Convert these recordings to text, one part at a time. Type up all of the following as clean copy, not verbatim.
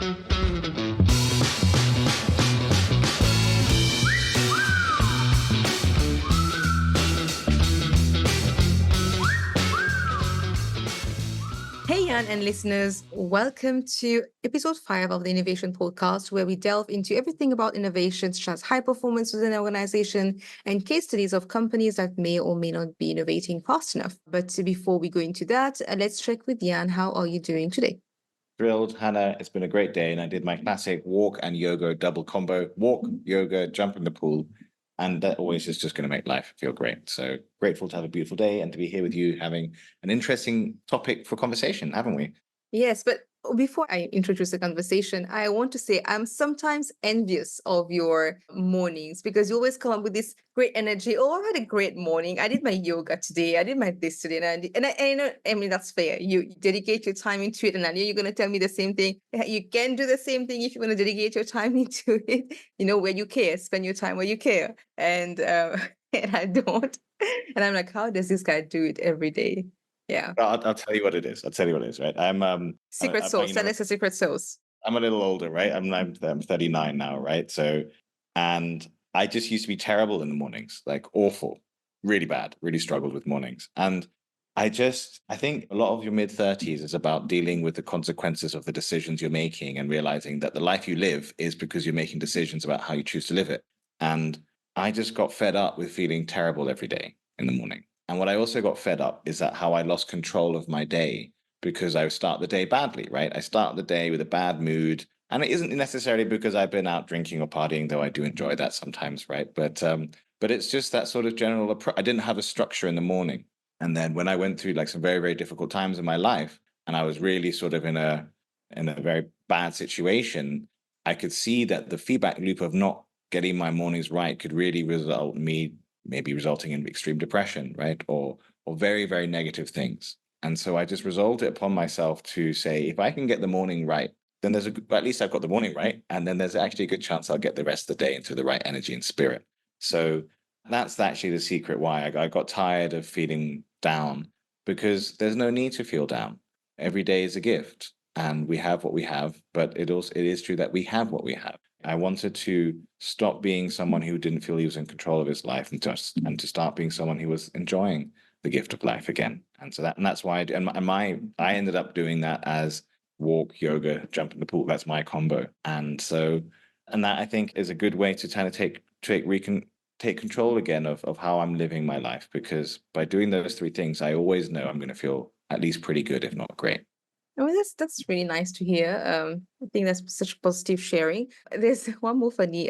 Hey, Jan and listeners, welcome to episode 5 of the Innovation Podcast, where we delve into everything about innovation, such as high performance within an organization and case studies of companies that may or may not be innovating fast enough. But before we go into that, let's check with Jan. How are you doing today? Thrilled, Hannah. It's been a great day, and I did my classic walk and yoga double combo: walk, yoga, jump in the pool. And that always is just going to make life feel great. So grateful to have a beautiful day and to be here with you, having an interesting topic for conversation, haven't we? Yes, but before I introduce the conversation, I want to say I'm sometimes envious of your mornings because you always come up with this great energy. Oh, I had a great morning. I did my yoga today. I did my this today. And I know, I mean, that's fair. You dedicate your time into it. And I know you're going to tell me the same thing. You can do the same thing if you want to dedicate your time into it, where you care, spend your time where you care. And, and I don't. And I'm like, how does this guy do it every day? Yeah. I'll tell you what it is. Right? Secret sauce. Tell us a secret sauce. I'm a little older, right? I'm 39 now, right? So, and I just used to be terrible in the mornings, like awful, really bad, really struggled with mornings. And I think a lot of your mid-30s is about dealing with the consequences of the decisions you're making and realizing that the life you live is because you're making decisions about how you choose to live it. And I just got fed up with feeling terrible every day in the morning. And what I also got fed up is that how I lost control of my day because I start the day badly, right? I start the day with a bad mood. And it isn't necessarily because I've been out drinking or partying, though I do enjoy that sometimes, right? But it's just that sort of general approach. I didn't have a structure in the morning. And then when I went through like some very, very difficult times in my life, and I was really sort of in a very bad situation, I could see that the feedback loop of not getting my mornings right could really result in me maybe resulting in extreme depression, right? Or very, very negative things. And so I just resolved it upon myself to say, if I can get the morning right, then at least I've got the morning right. And then there's actually a good chance I'll get the rest of the day into the right energy and spirit. So that's actually the secret why I got tired of feeling down, because there's no need to feel down. Every day is a gift and we have what we have, but it is true that we have what we have. I wanted to stop being someone who didn't feel he was in control of his life and to start being someone who was enjoying the gift of life again. And so that's why I ended up doing that as walk, yoga, jump in the pool. That's my combo. And that I think is a good way to kind of take control again of how I'm living my life, because by doing those three things, I always know I'm going to feel at least pretty good, if not great. Oh, that's really nice to hear. I think that's such positive sharing. There's one more funny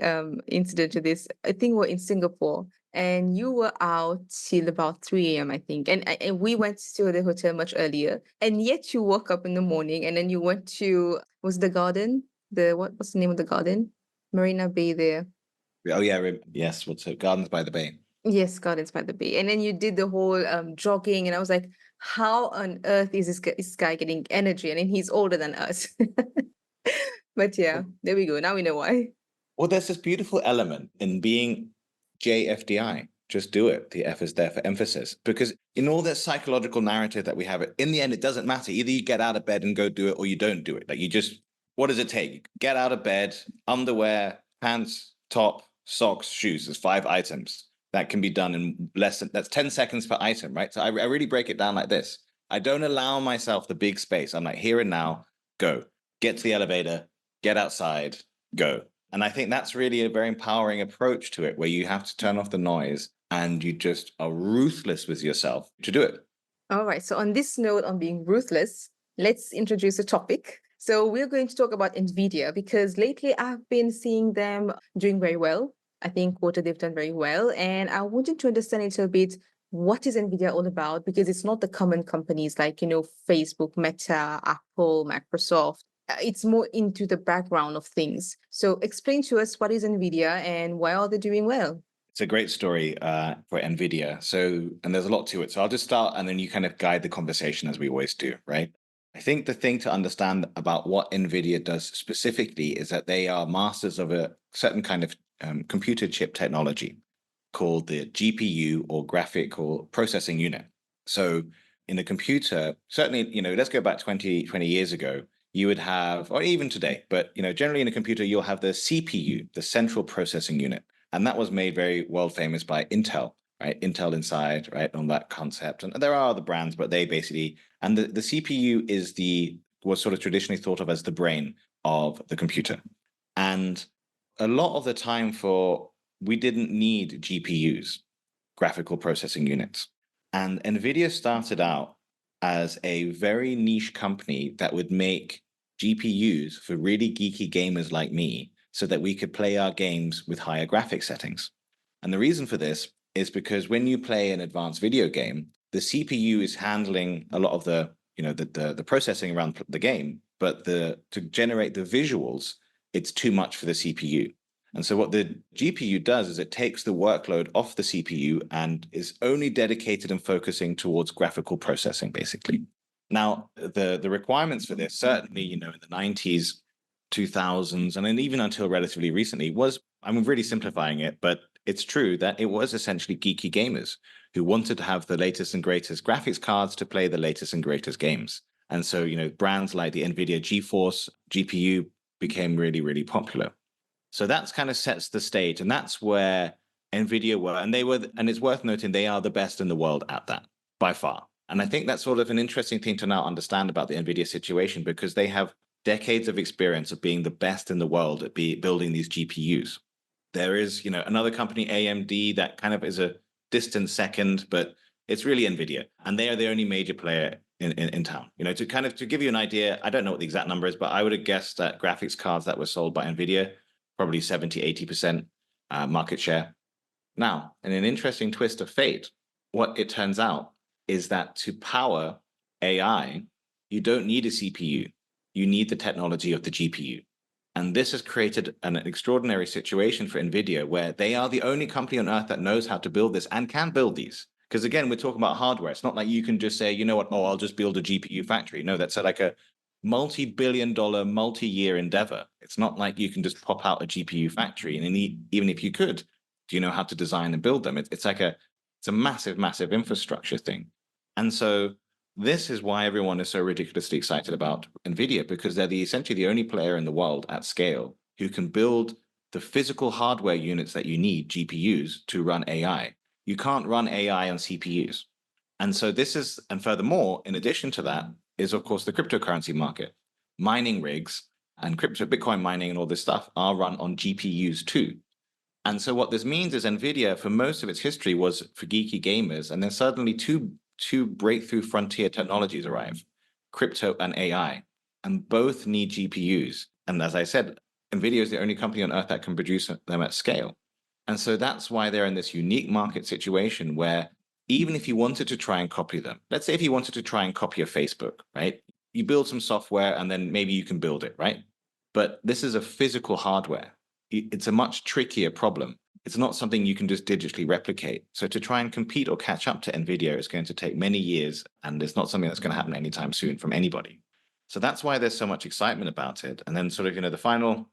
incident to this. I think we're in Singapore and you were out till about 3 a.m., I think. And we went to the hotel much earlier. And yet you woke up in the morning and then you went to, was the garden? What's the name of the garden? Marina Bay there. Oh, yeah. Yes. What's it? Gardens by the Bay. Yes, Gardens by the Bay. And then you did the whole jogging, and I was like, how on earth is this guy getting energy? And then he's older than us. But yeah, there we go. Now we know why. Well, there's this beautiful element in being JFDI. Just do it. The F is there for emphasis. Because in all this psychological narrative that we have, in the end, it doesn't matter. Either you get out of bed and go do it, or you don't do it. Like what does it take? Get out of bed, underwear, pants, top, socks, shoes. There's 5 items. That can be done in that's 10 seconds per item, right? So I really break it down like this. I don't allow myself the big space. I'm like, here and now, go. Get to the elevator, get outside, go. And I think that's really a very empowering approach to it, where you have to turn off the noise and you just are ruthless with yourself to do it. All right. So on this note, on being ruthless, let's introduce a topic. So we're going to talk about NVIDIA, because lately I've been seeing them doing very well. I think they've done very well. And I wanted to understand a little bit, what is NVIDIA all about? Because it's not the common companies like, Facebook, Meta, Apple, Microsoft. It's more into the background of things. So explain to us, what is NVIDIA and why are they doing well? It's a great story for NVIDIA. And there's a lot to it. So I'll just start and then you kind of guide the conversation as we always do, right? I think the thing to understand about what NVIDIA does specifically is that they are masters of a certain kind of computer chip technology called the GPU, or graphical processing unit. So in a computer, certainly, let's go back 20 years ago, you would have, or even today, but generally in a computer, you'll have the CPU, the central processing unit. And that was made very world famous by Intel, right? Intel Inside, right? On that concept. And there are other brands, but they basically, and the CPU was sort of traditionally thought of as the brain of the computer. And a lot of the time we didn't need GPUs, graphical processing units. And NVIDIA started out as a very niche company that would make GPUs for really geeky gamers like me so that we could play our games with higher graphic settings. And the reason for this is because when you play an advanced video game, the CPU is handling a lot of the processing around the game, but to generate the visuals, it's too much for the CPU. And so what the GPU does is it takes the workload off the CPU and is only dedicated and focusing towards graphical processing, basically. Now, the requirements for this, certainly, in the 90s, 2000s, and then even until relatively recently, I'm really simplifying it, but it's true that it was essentially geeky gamers who wanted to have the latest and greatest graphics cards to play the latest and greatest games. And so, brands like the NVIDIA GeForce GPU became really, really popular. So that's kind of sets the stage, and that's where NVIDIA were, and it's worth noting they are the best in the world at that by far. And I think that's sort of an interesting thing to now understand about the NVIDIA situation, because they have decades of experience of being the best in the world at building these GPUs. There is, another company, AMD, that kind of is a distant second, but it's really NVIDIA, and they are the only major player in town. To give you an idea, I don't know what the exact number is, but I would have guessed that graphics cards that were sold by NVIDIA, probably 70, 80% market share. Now, in an interesting twist of fate, what it turns out is that to power AI, you don't need a CPU. You need the technology of the GPU. And this has created an extraordinary situation for NVIDIA, where they are the only company on earth that knows how to build this and can build these. Because again, we're talking about hardware. It's not like you can just say, you know what, I'll just build a GPU factory. No, that's like a multi-billion-dollar, multi-year endeavor. It's not like you can just pop out a GPU factory. And even if you could, do you know how to design and build them? It's a massive, massive infrastructure thing. And so this is why everyone is so ridiculously excited about NVIDIA, because they're essentially the only player in the world at scale who can build the physical hardware units that you need, GPUs, to run AI. You can't run AI on CPUs. And so and furthermore, in addition to that, is of course the cryptocurrency market. Mining rigs and Bitcoin mining and all this stuff are run on GPUs too. And so what this means is NVIDIA, for most of its history, was for geeky gamers. And then suddenly two breakthrough frontier technologies arrive, crypto and AI, and both need GPUs. And as I said, NVIDIA is the only company on earth that can produce them at scale. And so that's why they're in this unique market situation where even if you wanted to try and copy them, let's say if you wanted to try and copy a Facebook, right? You build some software and then maybe you can build it, right? But this is a physical hardware. It's a much trickier problem. It's not something you can just digitally replicate. So to try and compete or catch up to NVIDIA is going to take many years, and it's not something that's going to happen anytime soon from anybody. So that's why there's so much excitement about it. And then sort of, the final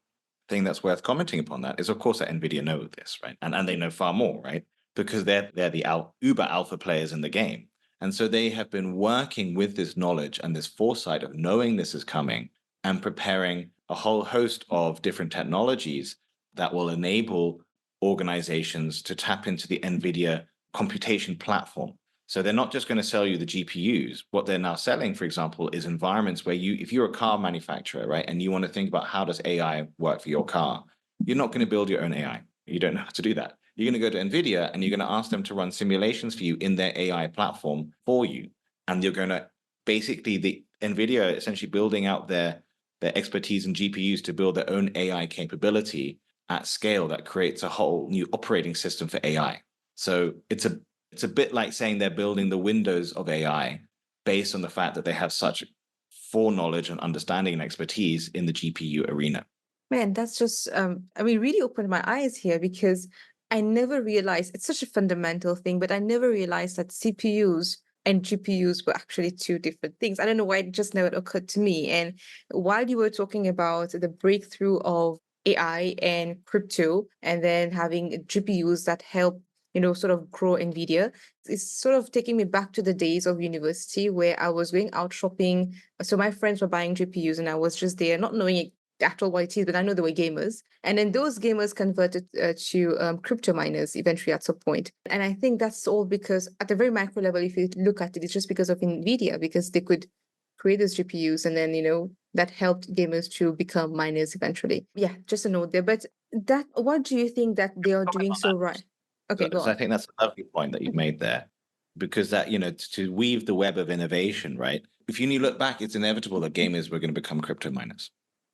thing that's worth commenting upon that is, of course, that NVIDIA know this, right? And they know far more, right? Because they're the uber alpha players in the game. And so they have been working with this knowledge and this foresight of knowing this is coming and preparing a whole host of different technologies that will enable organizations to tap into the NVIDIA computation platform. So they're not just going to sell you the GPUs. What they're now selling, for example, is environments where if you're a car manufacturer, right, and you want to think about how does AI work for your car, you're not going to build your own AI. You don't know how to do that. You're going to go to NVIDIA and you're going to ask them to run simulations for you in their AI platform for you. And you're going to basically, NVIDIA essentially building out their expertise in GPUs to build their own AI capability at scale that creates a whole new operating system for AI. So it's a bit like saying they're building the Windows of AI based on the fact that they have such foreknowledge and understanding and expertise in the GPU arena. Man, that's just, really opened my eyes here, because I never realized it's such a fundamental thing, but I never realized that CPUs and GPUs were actually two different things. I don't know why it just never occurred to me. And while you were talking about the breakthrough of AI and crypto, and then having GPUs that help sort of grow NVIDIA. It's sort of taking me back to the days of university where I was going out shopping. So my friends were buying GPUs and I was just there, not knowing actual what it is, but I know they were gamers. And then those gamers converted to crypto miners eventually at some point. And I think that's all because at the very micro level, if you look at it, it's just because of NVIDIA, because they could create those GPUs and then, that helped gamers to become miners eventually. Yeah, just a note there. But what do you think that they are doing so right? Okay, go So I on. think that's a lovely point that you've made there, because that, to weave the web of innovation, right? If you look back, it's inevitable that gamers were going to become crypto miners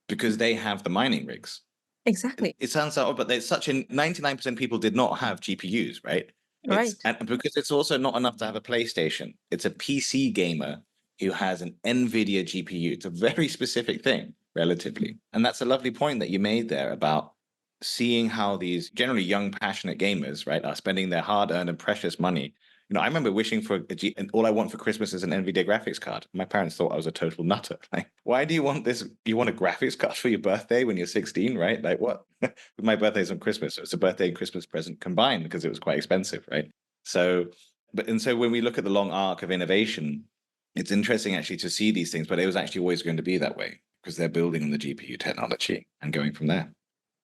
because they have the mining rigs. Exactly. It sounds like, but there's such a 99% people did not have GPUs, right? Right. And because it's also not enough to have a PlayStation. It's a PC gamer who has an NVIDIA GPU. It's a very specific thing, relatively. And that's a lovely point that you made there about seeing how these generally young, passionate gamers, right, are spending their hard-earned and precious money. I remember wishing for and all I want for Christmas is an NVIDIA graphics card. My parents thought I was a total nutter. Like, why do you want this? You want a graphics card for your birthday when you're 16, right? Like, what? My birthday's on Christmas, so it's a birthday and Christmas present combined because it was quite expensive, right? So, so when we look at the long arc of innovation, it's interesting actually to see these things, but it was actually always going to be that way because they're building on the GPU technology and going from there.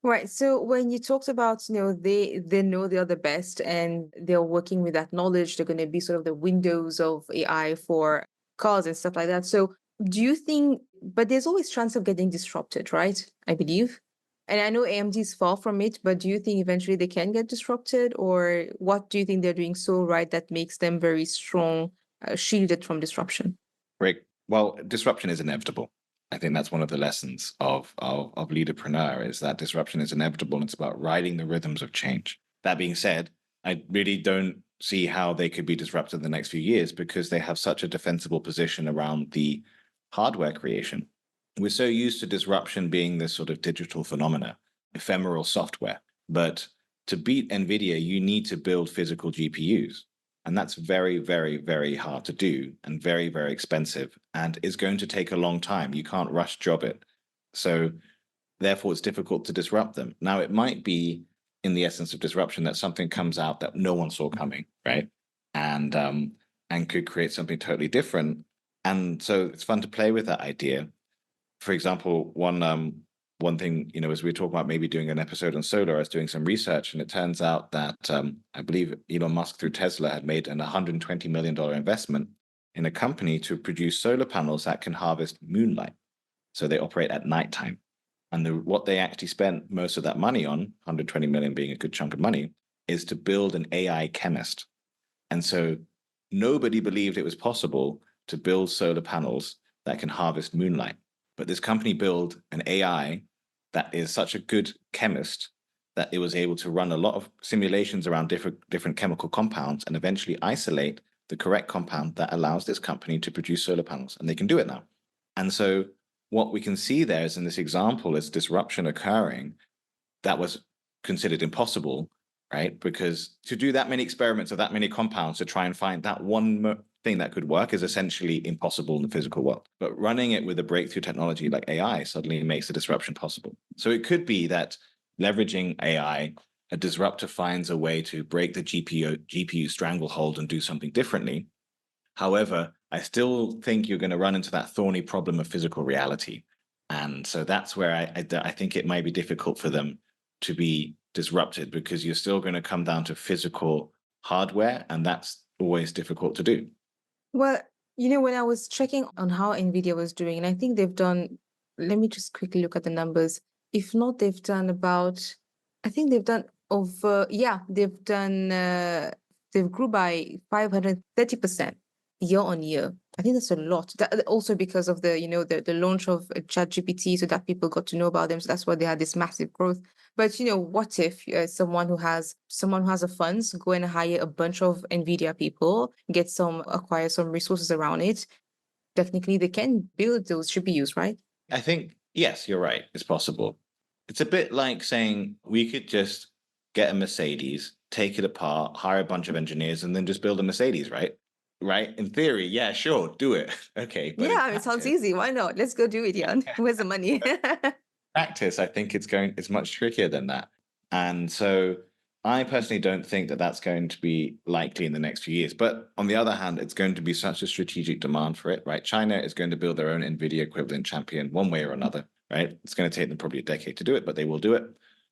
Right. So when you talked about, they know they are the best and they're working with that knowledge, they're going to be sort of the windows of AI for cars and stuff like that. So do you think, but there's always chance of getting disrupted, right? I believe. And I know AMD is far from it, but do you think eventually they can get disrupted, or what do you think they're doing so right that makes them very strong, shielded from disruption? Rick, well, disruption is inevitable. I think that's one of the lessons of Leadapreneur is that disruption is inevitable and it's about riding the rhythms of change. That being said, I really don't see how they could be disrupted in the next few years because they have such a defensible position around the hardware creation. We're so used to disruption being this sort of digital phenomena, ephemeral software. But to beat NVIDIA, you need to build physical GPUs. And that's very, very, very hard to do and very, very expensive and is going to take a long time. You can't rush job it. So therefore, it's difficult to disrupt them. Now, it might be in the essence of disruption that something comes out that no one saw coming, right? And could create something totally different. And so it's fun to play with that idea. For example, one thing, as we were talking about maybe doing an episode on solar, I was doing some research and it turns out that I believe Elon Musk through Tesla had made an $120 million investment in a company to produce solar panels that can harvest moonlight. So they operate at nighttime. And what they actually spent most of that money on, 120 million being a good chunk of money, is to build an AI chemist. And so nobody believed it was possible to build solar panels that can harvest moonlight. But this company built an AI that is such a good chemist that it was able to run a lot of simulations around different chemical compounds and eventually isolate the correct compound that allows this company to produce solar panels. And they can do it now. And so what we can see there is in this example is disruption occurring that was considered impossible, right? Because to do that many experiments of that many compounds to try and find that one thing that could work is essentially impossible in the physical world. But running it with a breakthrough technology like AI suddenly makes the disruption possible. So it could be that leveraging AI, a disruptor finds a way to break the GPU stranglehold and do something differently. However, I still think you're going to run into that thorny problem of physical reality. And so that's where I think it might be difficult for them to be disrupted because you're still going to come down to physical hardware, and that's always difficult to do. Well, when I was checking on how NVIDIA was doing, and I think they've done, let me just quickly look at the numbers. If not, they've done about, I think they've done over, yeah, they've grew by 530% year on year. I think that's a lot. That also because of the launch of ChatGPT, so that people got to know about them. So that's why they had this massive growth. But what if someone who has the funds go and hire a bunch of NVIDIA people, acquire some resources around it? Technically, they can build those GPUs, right? I think, yes, you're right. It's possible. It's a bit like saying we could just get a Mercedes, take it apart, hire a bunch of engineers, and then just build a Mercedes, right? Right? In theory, yeah, sure, do it. Okay. But in Yeah, it sounds practice, easy. Why not? Let's go do it, Jan. Where's the money? I think it's much trickier than that. And so I personally don't think that that's going to be likely in the next few years. But on the other hand, it's going to be such a strategic demand for it, right? China is going to build their own NVIDIA equivalent champion one way or another, right? It's going to take them probably a decade to do it, but they will do it.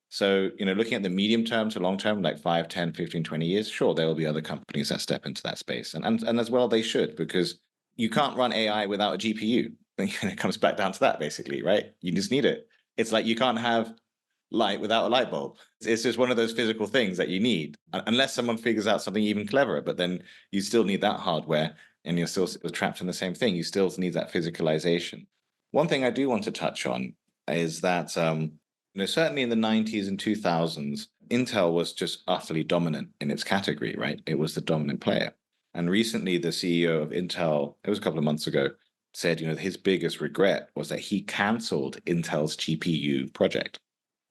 So, looking at the medium term to long term, like 5, 10, 15, 20 years, sure, there will be other companies that step into that space. And as well, they should, because you can't run AI without a GPU. It comes back down to that, basically, right? You just need it. It's like you can't have light without a light bulb. It's just one of those physical things that you need, unless someone figures out something even cleverer. But then you still need that hardware, and you're still trapped in the same thing. You still need that physicalization. One thing I do want to touch on is that certainly in the 90s and 2000s, Intel was just utterly dominant in its category, right? It was the dominant player. And recently, the CEO of Intel, it was a couple of months ago, said, his biggest regret was that he canceled Intel's GPU project.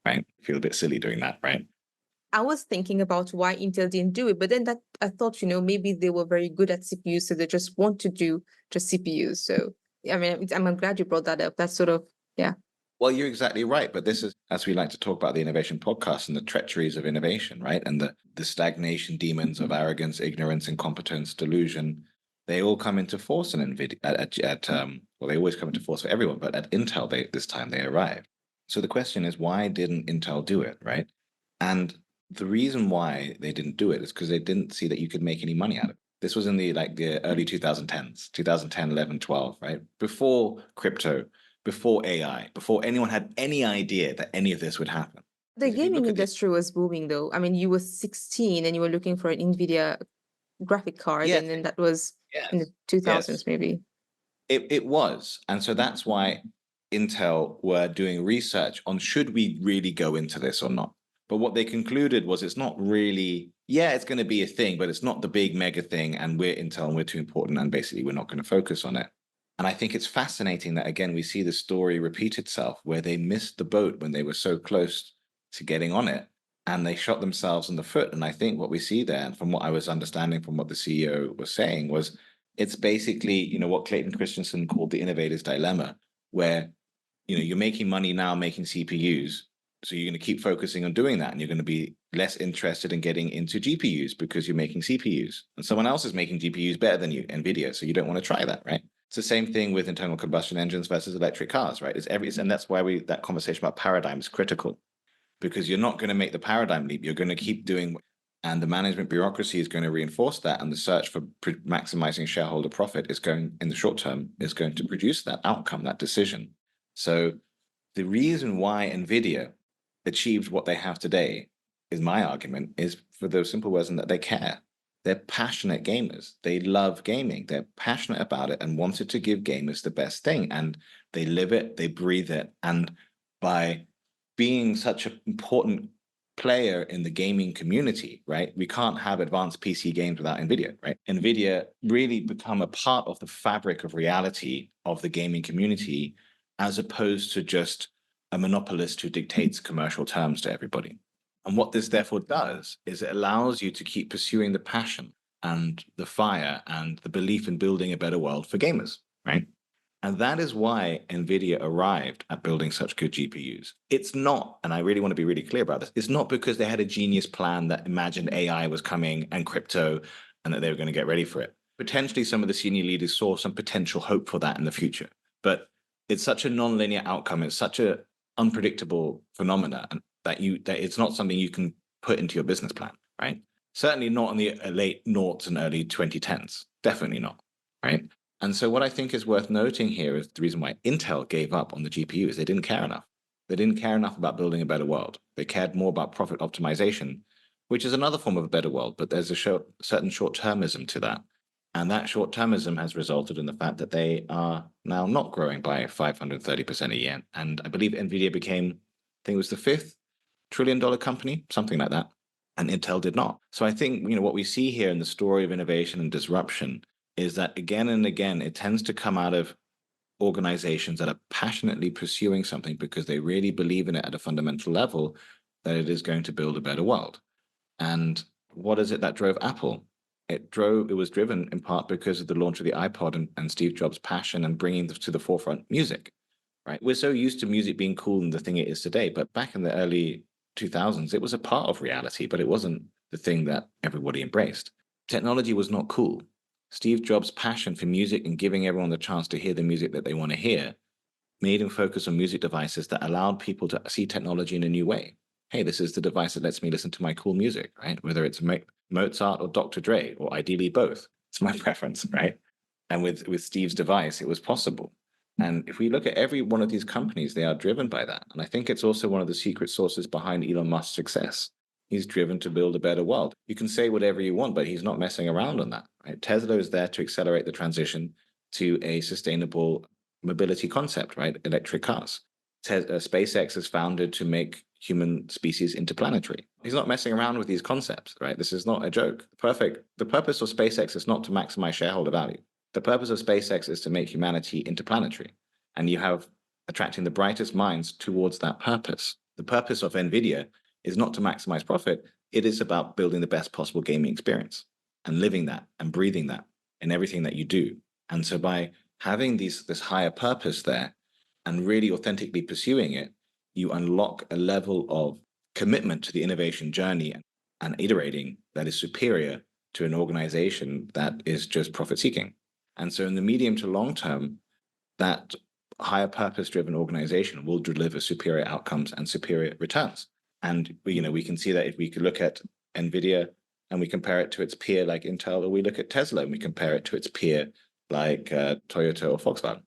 Right? Feel a bit silly doing that, right? I was thinking about why Intel didn't do it, but then that I thought, maybe they were very good at CPUs, so they just want to do just CPUs. So I mean, I'm glad you brought that up. That's sort of, yeah. Well, you're exactly right. But this is, as we like to talk about the innovation podcast, and the treacheries of innovation, right? And the stagnation demons of arrogance, ignorance, incompetence, delusion. They all come into force in NVIDIA well, they always come into force for everyone, but at Intel, this time they arrived. So the question is, why didn't Intel do it, right? And the reason why they didn't do it is because they didn't see that you could make any money out of it. This was in the early 2010s, 2010, 11, 12, right? Before crypto, before AI, before anyone had any idea that any of this would happen. The gaming industry was booming, though. I mean, you were 16 and you were looking for an NVIDIA graphic card, and then that was in the 2000s, maybe. It was. And so that's why Intel were doing research on should we really go into this or not. But what they concluded was it's not really, it's going to be a thing, but it's not the big mega thing. And we're Intel and we're too important. And basically, we're not going to focus on it. And I think it's fascinating that, again, we see the story repeat itself where they missed the boat when they were so close to getting on it. And they shot themselves in the foot. And I think what we see there, and from what I was understanding from what the CEO was saying, was it's basically, what Clayton Christensen called the innovator's dilemma, where, you're making money now making CPUs. So you're going to keep focusing on doing that. And you're going to be less interested in getting into GPUs because you're making CPUs. And someone else is making GPUs better than you, NVIDIA. So you don't want to try that, right? It's the same thing with internal combustion engines versus electric cars, right? And that's why that conversation about paradigm is critical, because you're not going to make the paradigm leap. You're going to keep doing, and the management bureaucracy is going to reinforce that. And the search for maximizing shareholder profit in the short term, is going to produce that outcome, that decision. So the reason why NVIDIA achieved what they have today, is my argument, is for the simple reason that they care. They're passionate gamers. They love gaming. They're passionate about it and wanted to give gamers the best thing. And they live it, they breathe it. And by being such an important player in the gaming community, right? We can't have advanced PC games without NVIDIA, right? NVIDIA really become a part of the fabric of reality of the gaming community, as opposed to just a monopolist who dictates commercial terms to everybody. And what this therefore does is it allows you to keep pursuing the passion and the fire and the belief in building a better world for gamers, right? And that is why NVIDIA arrived at building such good GPUs. It's not, and I really want to be really clear about this, it's not because they had a genius plan that imagined AI was coming and crypto and that they were going to get ready for it. Potentially some of the senior leaders saw some potential hope for that in the future. But it's such a non-linear outcome. It's such an unpredictable phenomena that it's not something you can put into your business plan, right? Certainly not in the late noughts and early 2010s. Definitely not, right? And so what I think is worth noting here is the reason why Intel gave up on the GPU is they didn't care enough. They didn't care enough about building a better world. They cared more about profit optimization, which is another form of a better world, but there's a certain short-termism to that. And that short-termism has resulted in the fact that they are now not growing by 530% a year. And I believe NVIDIA became, I think it was the 5th trillion-dollar company, something like that. And Intel did not. So I think, what we see here in the story of innovation and disruption is that again and again, it tends to come out of organizations that are passionately pursuing something because they really believe in it at a fundamental level, that it is going to build a better world. And what is it that drove Apple? It was driven in part because of the launch of the iPod and Steve Jobs' passion and bringing to the forefront music, right? We're so used to music being cool and the thing it is today, but back in the early 2000s, it was a part of reality, but it wasn't the thing that everybody embraced. Technology was not cool. Steve Jobs' passion for music and giving everyone the chance to hear the music that they want to hear made him focus on music devices that allowed people to see technology in a new way. Hey, this is the device that lets me listen to my cool music, right? Whether it's Mozart or Dr. Dre, or ideally both. It's my preference, right? And with Steve's device, it was possible. And if we look at every one of these companies, they are driven by that. And I think it's also one of the secret sources behind Elon Musk's success. He's driven to build a better world. You can say whatever you want, but he's not messing around on that, right? Tesla is there to accelerate the transition to a sustainable mobility concept, right? Electric cars. SpaceX is founded to make human species interplanetary. He's not messing around with these concepts, right? This is not a joke. The purpose of SpaceX is not to maximize shareholder value. The purpose of SpaceX is to make humanity interplanetary. And you have attracting the brightest minds towards that purpose. The purpose of NVIDIA is not to maximize profit. It is about building the best possible gaming experience and living that and breathing that in everything that you do. And so by having this higher purpose there and really authentically pursuing it, you unlock a level of commitment to the innovation journey and iterating that is superior to an organization that is just profit seeking. And so in the medium to long term, that higher purpose driven organization will deliver superior outcomes and superior returns. And we can see that if we could look at NVIDIA and we compare it to its peer like Intel, or we look at Tesla and we compare it to its peer like Toyota or Volkswagen.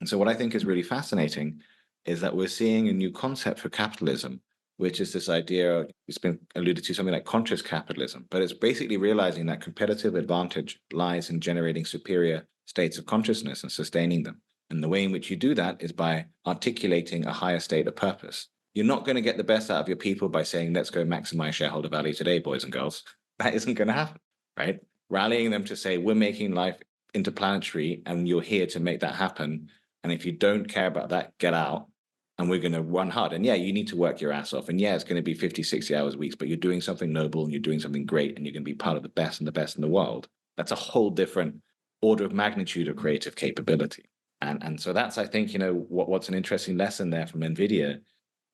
And so what I think is really fascinating is that we're seeing a new concept for capitalism, which is this idea, it's been alluded to, something like conscious capitalism, but it's basically realizing that competitive advantage lies in generating superior states of consciousness and sustaining them. And the way in which you do that is by articulating a higher state of purpose. You're not going to get the best out of your people by saying, let's go maximize shareholder value today, boys and girls. That isn't going to happen, right? Rallying them to say, we're making life interplanetary and you're here to make that happen. And if you don't care about that, get out. And we're going to run hard. And yeah, you need to work your ass off. And yeah, it's going to be 50, 60 hours a week, but you're doing something noble and you're doing something great and you're going to be part of the best and the best in the world. That's a whole different order of magnitude of creative capability. And so that's, I think, what's an interesting lesson there from NVIDIA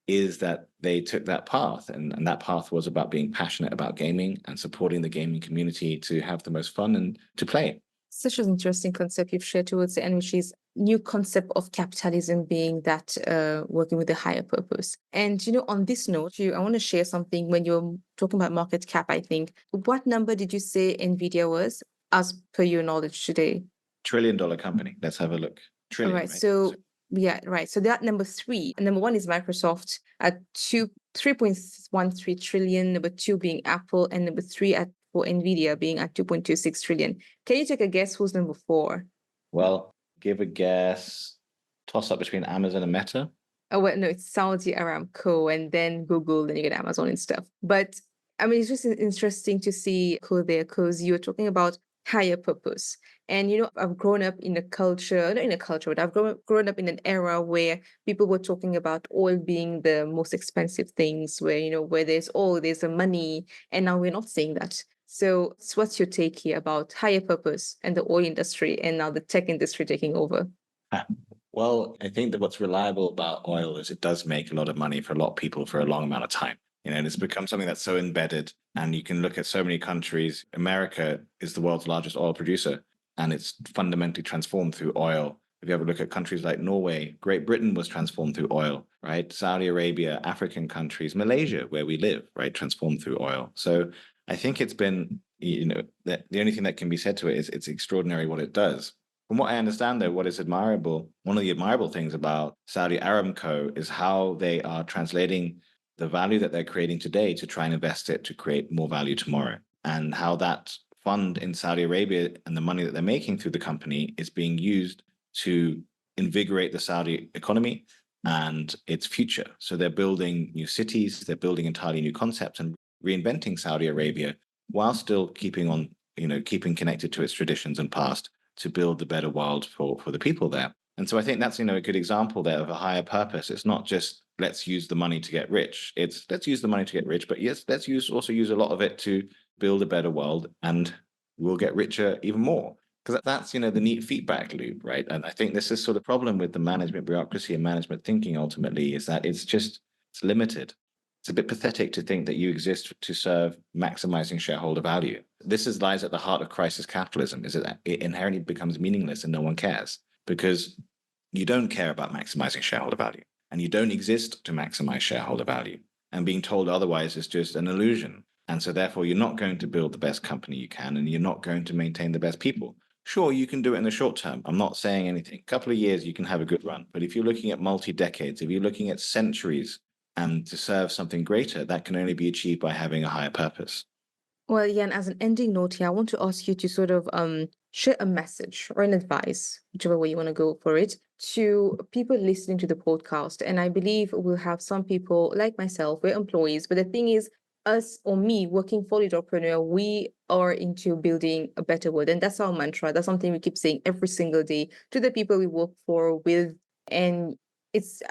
is that they took that path. And that path was about being passionate about gaming and supporting the gaming community to have the most fun and to play. Such an interesting concept you've shared towards the end, which is new concept of capitalism being that working with a higher purpose. And on this note, I want to share something. When you're talking about market cap, I think, what number did you say NVIDIA was as per your knowledge today? $1 trillion company. Let's have a look. Trillion. All right. So yeah, right. So that number 3, and number 1 is Microsoft at 3.13 trillion. Number 2 being Apple, and number 3 for NVIDIA being at 2.26 trillion. Can you take a guess who's number 4? Well, give a guess. Toss up between Amazon and Meta. Oh, well, no, it's Saudi Aramco, and then Google, then you get Amazon and stuff. But I mean, it's just interesting to see code there because you're talking about higher purpose. And I've grown up in a culture, not in a culture, but I've grown up in an era where people were talking about oil being the most expensive things, where where there's oil, there's a money, and now we're not saying that. So what's your take here about higher purpose and the oil industry and now the tech industry taking over? Well, I think that what's reliable about oil is it does make a lot of money for a lot of people for a long amount of time. And it's become something that's so embedded. And you can look at so many countries. America is the world's largest oil producer, and it's fundamentally transformed through oil. If you ever look at countries like Norway, Great Britain was transformed through oil, right? Saudi Arabia, African countries, Malaysia, where we live, right, transformed through oil. So I think it's been, that the only thing that can be said to it is it's extraordinary what it does. From what I understand, though, what is admirable, one of the admirable things about Saudi Aramco is how they are translating the value that they're creating today to try and invest it to create more value tomorrow, and how that fund in Saudi Arabia and the money that they're making through the company is being used to invigorate the Saudi economy and its future. So they're building new cities, they're building entirely new concepts and reinventing Saudi Arabia while still keeping connected to its traditions and past to build the better world for the people there. And so I think that's, a good example there of a higher purpose. It's not just let's use the money to get rich. It's let's use the money to get rich, but yes, let's also use a lot of it to build a better world, and we'll get richer even more. Because that's, the neat feedback loop, right? And I think this is sort of problem with the management bureaucracy and management thinking ultimately is that it's limited. It's a bit pathetic to think that you exist to serve maximizing shareholder value. Lies at the heart of crisis capitalism, is that it inherently becomes meaningless and no one cares because you don't care about maximizing shareholder value and you don't exist to maximize shareholder value. And being told otherwise is just an illusion. And so therefore, you're not going to build the best company you can and you're not going to maintain the best people. Sure, you can do it in the short term. I'm not saying anything. A couple of years, you can have a good run. But if you're looking at multi-decades, if you're looking at centuries, and to serve something greater, that can only be achieved by having a higher purpose. Well, Jan, as an ending note here, I want to ask you to sort of share a message or an advice, whichever way you want to go for it, to people listening to the podcast. And I believe we'll have some people like myself, we're employees, but the thing is, us or me working for Leadapreneur, we are into building a better world. And that's our mantra. That's something we keep saying every single day to the people we work for with. And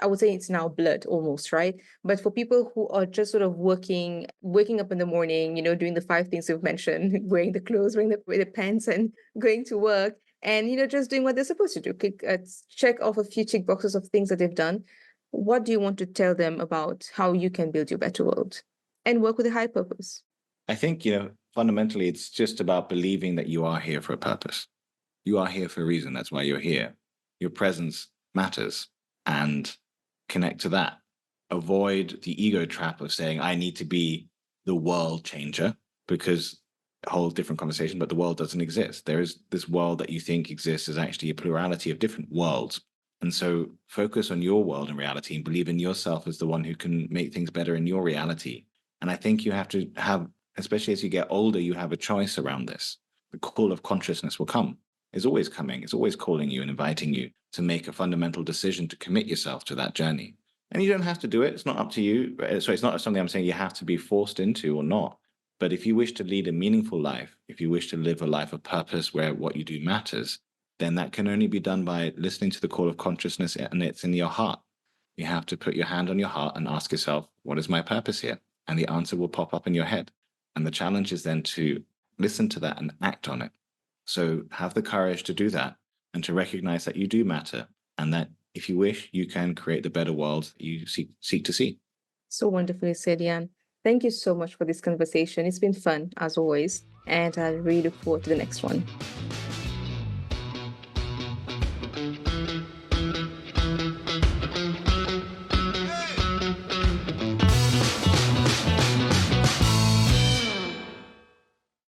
I would say it's now blood almost, right? But for people who are just sort of waking up in the morning, doing the 5 things you've mentioned, wearing the clothes, wearing the pants and going to work and, just doing what they're supposed to do, check off a few tick boxes of things that they've done. What do you want to tell them about how you can build your better world and work with a high purpose? I think, fundamentally, it's just about believing that you are here for a purpose. You are here for a reason. That's why you're here. Your presence matters and connect to that. Avoid the ego trap of saying, I need to be the world changer, because a whole different conversation, but the world doesn't exist. There is this world that you think exists is actually a plurality of different worlds. And so focus on your world and reality and believe in yourself as the one who can make things better in your reality. And I think you have to have, especially as you get older, you have a choice around this. The call of consciousness will come. It's always coming. It's always calling you and inviting you to make a fundamental decision to commit yourself to that journey. And you don't have to do it. It's not up to you. So it's not something I'm saying you have to be forced into or not. But if you wish to lead a meaningful life, if you wish to live a life of purpose where what you do matters, then that can only be done by listening to the call of consciousness, and it's in your heart. You have to put your hand on your heart and ask yourself, what is my purpose here? And the answer will pop up in your head. And the challenge is then to listen to that and act on it. So have the courage to do that and to recognize that you do matter and that if you wish, you can create the better world you seek to see. So wonderfully said, Jan. Thank you so much for this conversation. It's been fun, as always, and I really look forward to the next one.